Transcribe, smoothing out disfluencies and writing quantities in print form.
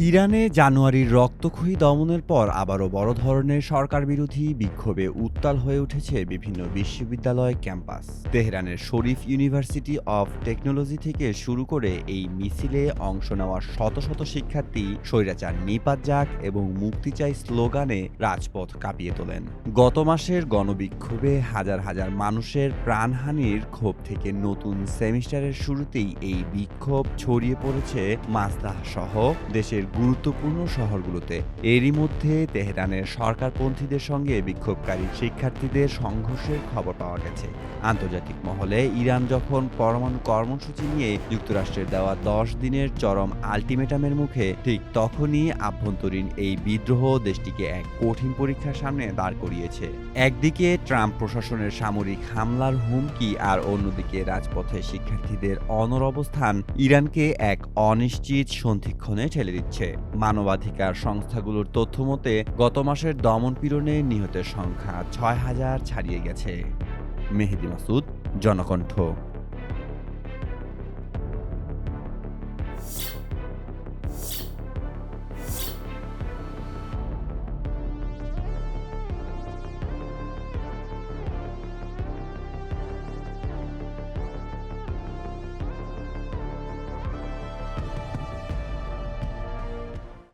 ইরানে জানুয়ারির রক্তক্ষয়ী দমনের পর আবারও বড় ধরনের সরকারবিরোধী বিক্ষোভে উত্তাল হয়ে উঠেছে বিভিন্ন বিশ্ববিদ্যালয় ক্যাম্পাস। তেহরানের শরীফ ইউনিভার্সিটি অফ টেকনোলজি থেকে শুরু করে এই মিছিলে অংশ নেওয়া শত শত শিক্ষার্থী স্বৈরাচার নিপাত যাক এবং মুক্তি চাই স্লোগানে রাজপথ কাঁপিয়ে তোলেন। গত মাসের গণবিক্ষোভে হাজার হাজার মানুষের প্রাণহানির ক্ষোভ থেকে নতুন সেমিস্টারের শুরুতেই এই বিক্ষোভ ছড়িয়ে পড়েছে মাসদাহ সহ দেশের গুরুত্বপূর্ণ শহরগুলোতে। এরই মধ্যে তেহরানের সরকারপন্থীদের সঙ্গে বিক্ষোভকারী শিক্ষার্থীদের সংঘর্ষের খবর পাওয়া গেছে। আন্তর্জাতিক মহলে ইরান যখন পরমাণু কর্মসূচি নিয়ে যুক্তরাষ্ট্রের দেওয়া 10 দিনের চরম আলটিমেটামের মুখে, ঠিক তখনই আভ্যন্তরীণ এই বিদ্রোহ দেশটিকে এক কঠিন পরীক্ষার সামনে দাঁড় করিয়েছে। একদিকে ট্রাম্প প্রশাসনের সামরিক হামলার হুমকি, আর অন্যদিকে রাজপথে শিক্ষার্থীদের অনড় অবস্থান ইরানকে এক অনিশ্চিত সন্ধিক্ষণে ঠেলে দিচ্ছে। মানবাধিকার সংস্থাগুলোর তথ্য মতে গত মাসের দমনপীড়নে নিহতের সংখ্যা 6,000 ছাড়িয়ে গেছে। মেহেদী মাসুদ, জনকণ্ঠ।